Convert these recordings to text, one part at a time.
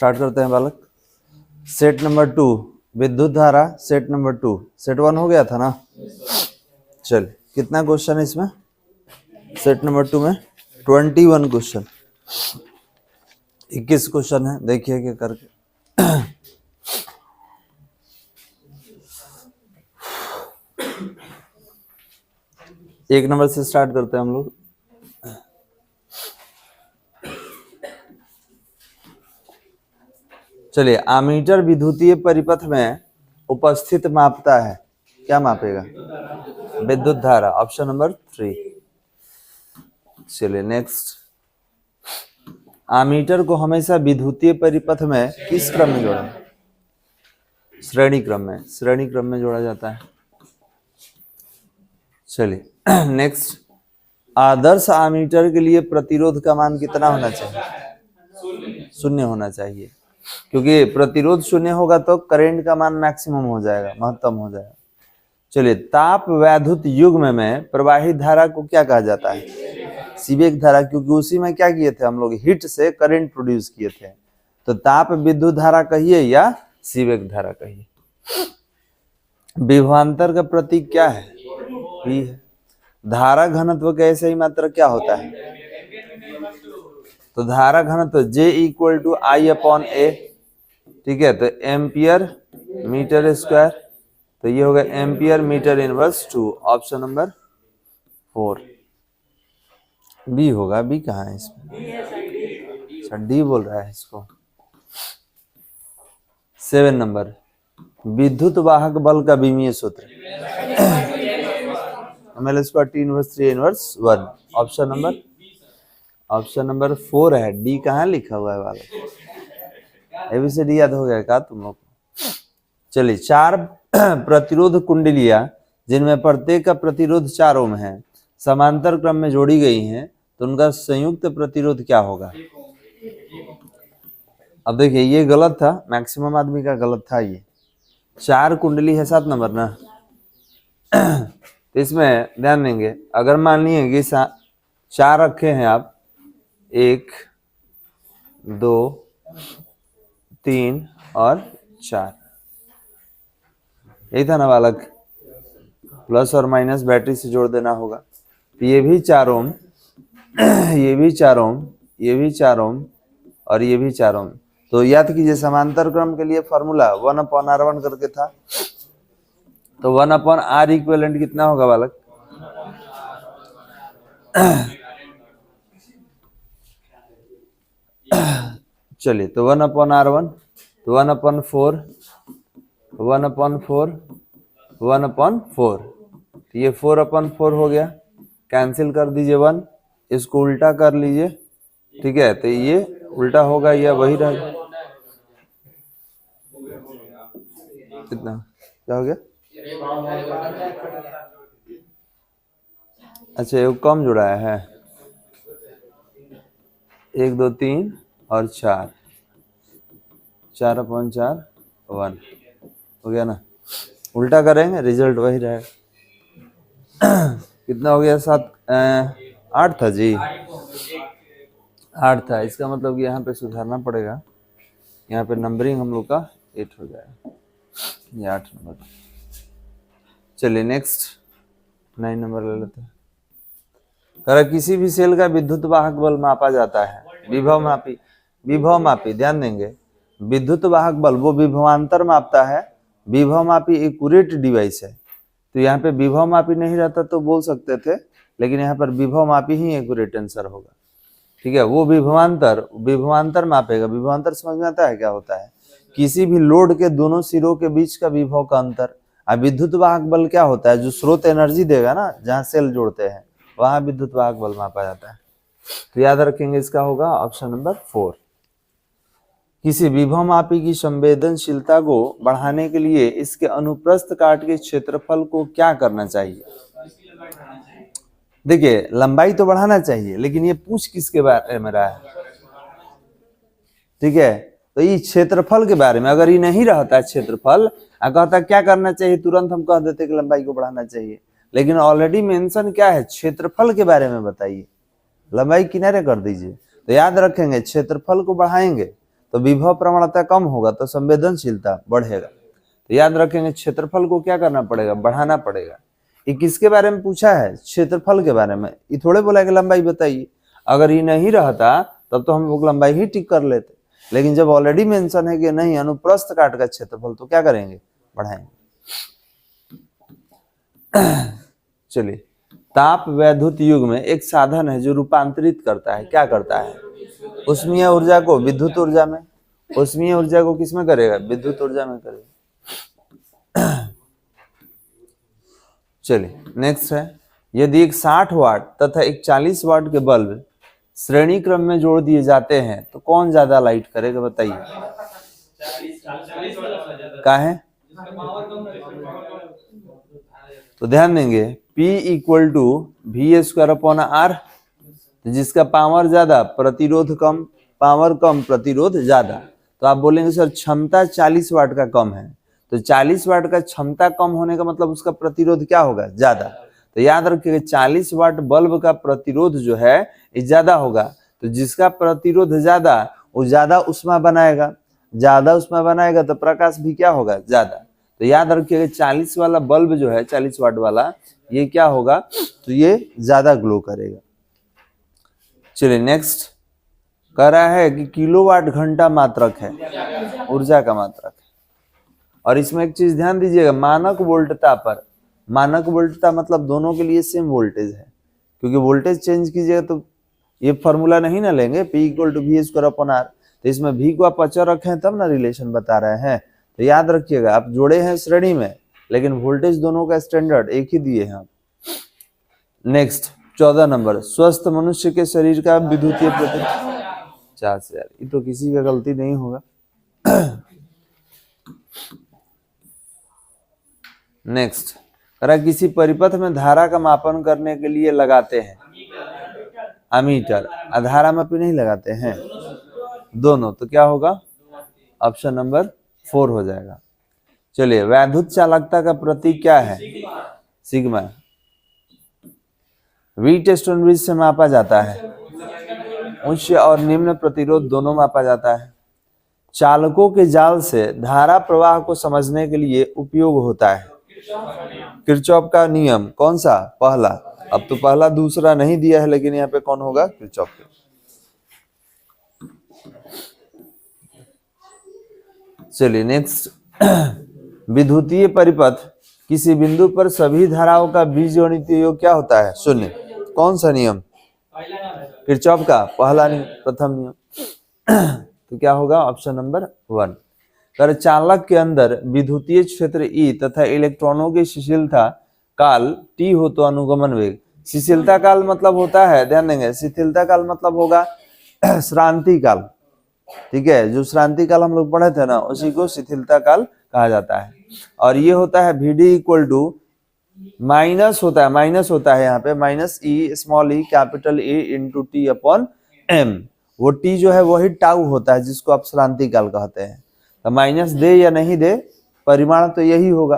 Start करते हैं बालक। सेट नंबर 2 विद्युत धारा, सेट नंबर 2। सेट 1 हो गया था ना। चल कितना क्वेश्चन है इसमें? सेट नंबर 2 में 21 क्वेश्चन, 21 क्वेश्चन है। देखिए क्या करके। एक नंबर से स्टार्ट करते हैं हम लोग। चलिए, आमीटर विद्युतीय परिपथ में उपस्थित मापता है, क्या मापेगा? विद्युत धारा, ऑप्शन नंबर 3। चलिए नेक्स्ट, आमीटर को हमेशा विद्युतीय परिपथ में किस क्रम में जोड़ा? श्रेणी क्रम में, श्रेणी क्रम में जोड़ा जाता है। चलिए नेक्स्ट, आदर्श आमीटर के लिए प्रतिरोध का मान कितना होना चाहिए? शून्य होना चाहिए, क्योंकि प्रतिरोध शून्य होगा तो करंट का मान मैक्सिमम हो जाएगा, महत्तम हो जाएगा। चलिए, ताप वैद्युत युग्म में प्रवाहित धारा को क्या कहा जाता है? सीबेक धारा, क्योंकि उसी में क्या किए थे हम लोग? हीट से करंट प्रोड्यूस किए थे। तो ताप विद्युत धारा कहिए या सीबेक धारा कहिए। विभवांतर का प्रतीक क्या है? V है। धारा घनत्व का ऐसे ही मात्रा क्या होता है? तो धारा घनत्व J = I/A, ठीक है। तो एम्पियर मीटर स्क्वायर, तो ये होगा ampere metre inverse 2, option number 4 B होगा। बी कहाँ है इसमें? अच्छा, डी बोल रहा है इसको। 7 नंबर, विद्युत वाहक बल का विमीय सूत्र mL² T inverse 3 inverse 1, option number 4 है। डी कहाँ लिखा हुआ है वाला? एबीसीडी याद हो गया क्या तुम लोग? चलिए, 4 प्रतिरोध कुंडलियां जिनमें प्रत्येक का प्रतिरोध 4 ओम है, समांतर क्रम में जोड़ी गई हैं, तो उनका संयुक्त प्रतिरोध क्या होगा? अब देखिए, ये गलत था, मैक्सिमम आदमी का गलत था। ये 4 कुंडली है 7 नंबर ना। तो इसमें ध्यान देंगे, अगर मान लीजिए कि 4 रखे हैं आप, 1 2 3 और 4, यही था ना बालक? प्लस और माइनस बैटरी से जोड़ देना होगा। तो ये भी 4 ओम, ये भी 4 ओम, ये भी 4 ओम और ये भी 4 ओम। तो याद कीजिए, समांतर क्रम के लिए फॉर्मूला 1/R1 करके था। तो 1/R इक्विवेलेंट कितना होगा बालक? चलिए, तो 1/R1, तो 1/4, 1/4, 1/4, तो ये 4/4 हो गया। कैंसिल कर दीजिए 1, इसको उल्टा कर लीजिए, ठीक है। तो ये उल्टा होगा या वही रहेगा? कितना क्या हो गया? अच्छा, ये कम जुड़ा है। 1 2 3 और 4, 4/4 1 हो गया ना। उल्टा करेंगे, रिजल्ट वही रहेगा। कितना हो गया? 7 8 था जी, 8 था। इसका मतलब कि यहाँ पे सुधारना पड़ेगा, यहाँ पे नंबरिंग हम लोग का 8 हो जाएगा, ये 8 नंबर। चलिए नेक्स्ट, 9 नंबर ले लेते हैं। अगर किसी भी सेल का विद्युत वाहक बल मापा जाता है, विभव मापी, ध्यान देंगे, विद्युत वाहक बल वो विभवांतर मापता है। विभव मापी एक्यूरेट डिवाइस है। तो यहाँ पे विभव मापी नहीं रहता तो बोल सकते थे, लेकिन यहाँ पर विभव मापी ही एक्यूरेट आंसर होगा, ठीक है। वो विभवांतर मापेगा। विभवांतर समझ में आता है क्या होता है? किसी भी लोड के दोनों सिरों के बीच का विभव का अंतर। अब विद्युत वाहक बल क्या होता है? जो स्रोत एनर्जी देगा ना, जहाँ सेल जोड़ते हैं, वहां विद्युत वाहक बल मापा जाता है। तो याद रखेंगे, इसका होगा ऑप्शन नंबर 4। किसी विभव मापी की संवेदनशीलता को बढ़ाने के लिए इसके अनुप्रस्थ काट के क्षेत्रफल को क्या करना चाहिए? देखिए, लंबाई तो बढ़ाना चाहिए, लेकिन ये पूछ किसके बारे में रहा है? ठीक है, तो ये क्षेत्रफल के बारे में। अगर ये नहीं रहता क्षेत्रफल, कहता क्या करना चाहिए, तुरंत हम कह देते कि लंबाई को बढ़ाना चाहिए। लेकिन ऑलरेडी मेंशन क्या है? क्षेत्रफल के बारे में बताइए, लंबाई किनारे कर दीजिए। तो याद रखेंगे, क्षेत्रफल को बढ़ाएंगे तो विभव प्रवणता कम होगा तो संवेदनशीलता बढ़ेगा। तो याद रखेंगे क्षेत्रफल को क्या करना पड़ेगा, बढ़ाना पड़ेगा। ये किसके बारे में पूछा है, क्षेत्रफल के बारे में। ये थोड़े बोला कि लंबाई बताइए, अगर ये नहीं रहता तब तो हम लोग लंबाई ही टिक कर लेते, लेकिन जब ऑलरेडी मेंशन है कि नहीं अनुप्रस्थ काट का क्षेत्रफल, तो क्या करेंगे, बढ़ाएंगे। चलिए, ताप वैद्युत युग में एक साधन है जो रूपांतरित करता है, क्या करता है, ऊष्मीय ऊर्जा को विद्युत ऊर्जा में। ऊष्मीय ऊर्जा को किसमें करेगा, विद्युत ऊर्जा में करेगा। चलिए नेक्स्ट है, यदि एक 60 वाट तथा एक 40 वाट के बल्ब श्रेणी क्रम में जोड़ दिए जाते हैं तो कौन ज्यादा लाइट करेगा, बताइए। क्या है, तो ध्यान देंगे P इक्वल टू V²/R, जिसका पावर ज्यादा प्रतिरोध कम, पावर कम प्रतिरोध ज्यादा। तो आप बोलेंगे सर क्षमता 40 वाट का कम है, तो 40 वाट का क्षमता कम होने का मतलब उसका प्रतिरोध क्या होगा, ज्यादा। तो याद रखिएगा 40 वाट बल्ब का प्रतिरोध जो है ये ज्यादा होगा, तो जिसका प्रतिरोध ज्यादा वो ज्यादा उष्मा बनाएगा, ज्यादा उष्मा बनाएगा तो प्रकाश भी क्या होगा, ज्यादा। तो याद रखिएगा 40 वाला बल्ब जो है 40 वाट वाला, ये क्या होगा, तो ये ज्यादा ग्लो करेगा। चलिए नेक्स्ट, कह रहा है कि किलोवाट घंटा मात्रक है, ऊर्जा का मात्रक है। और इसमें एक चीज ध्यान दीजिएगा, मानक वोल्टता पर, मानक वोल्टता मतलब दोनों के लिए सेम वोल्टेज है, क्योंकि वोल्टेज चेंज कीजिएगा तो ये फॉर्मूला नहीं ना लेंगे P = V²/R, तो इसमें V को आप अचर रखें तब ना रिलेशन बता रहे हैं। तो याद रखिएगा आप जोड़े हैं श्रेणी में, लेकिन वोल्टेज दोनों का स्टैंडर्ड एक ही दिए हैं। नेक्स्ट 14 नंबर, स्वस्थ मनुष्य के शरीर का विद्युतीय प्रतिरोध 4 से यार, ये तो किसी का गलती नहीं होगा। नेक्स्ट, किसी परिपथ में धारा का मापन करने के लिए लगाते हैं अमीटर, धारा मापी नहीं लगाते हैं, दोनों, तो क्या होगा, ऑप्शन नंबर 4 हो जाएगा। चलिए, वैद्युत चालकता का प्रतीक क्या है, सिग्मा। V से मापा जाता है, उच्च और निम्न प्रतिरोध दोनों मापा जाता है। चालकों के जाल से धारा प्रवाह को समझने के लिए उपयोग होता है किरचॉफ का नियम, कौन सा, पहला। अब तो पहला दूसरा नहीं दिया है, लेकिन यहाँ पे कौन होगा, किरचॉफ का। चलिए नेक्स्ट, विद्युतीय परिपथ किसी बिंदु पर सभी धाराओं का बीजगणितीय योग क्या होता है, शून्य। कौन सा नियम, किरचॉफ का पहला नियम, प्रथम नियम। तो क्या होगा, ऑप्शन नंबर 1। कर चालक के अंदर विद्युतीय क्षेत्र E तथा इलेक्ट्रॉनों की शिथिलता काल T हो तो अनुगमन वेग। शिथिलता काल मतलब होता है, ध्यान देंगे, शिथिलता काल मतलब होगा श्रांति काल, ठीक है, जो श्रांति काल हम लोग पढ़े थे ना, उसी को शिथिलता काल कहा जाता है। और ये होता है VD = माइनस होता है यहाँ पे -E small e capital A × T/M। वो T जो है वही टाउ होता है, जिसको आप श्रांति काल कहते हैं। तो माइनस दे या नहीं दे, परिमाण तो यही होगा,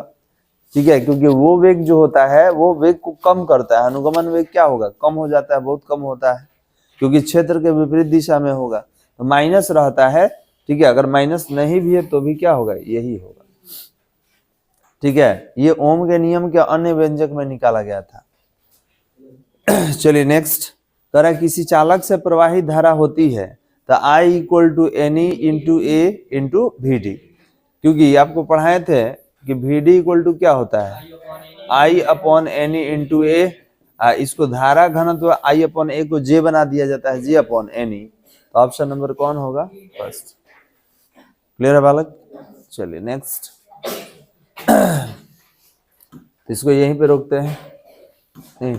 ठीक है, क्योंकि वो वेग जो होता है वो वेग को कम करता है। अनुगमन वेग क्या होगा, कम हो जाता है, बहुत कम होता है, क्योंकि क्षेत्र के विपरीत दिशा में होगा, तो माइनस रहता है, ठीक है। अगर माइनस नहीं भी है तो भी क्या होगा, यही होगा, ठीक है। ये ओम के नियम के अन्य व्यंजक में निकाला गया था। चलिए नेक्स्ट, करा किसी चालक से प्रवाहित धारा होती है तो I = NE × A × VD, क्योंकि आपको पढ़ाए थे कि VD = क्या होता है, I/NE × A। इसको धारा घनत्व I/A को J बना दिया जाता है, J/NE। तो ऑप्शन नंबर कौन होगा, फर्स्ट। क्लियर है बालक। चलिए नेक्स्ट, इसको यहीं पे रोकते हैं, नहीं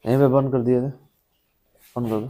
यहीं पे बंद कर दिया था, बंद कर दो।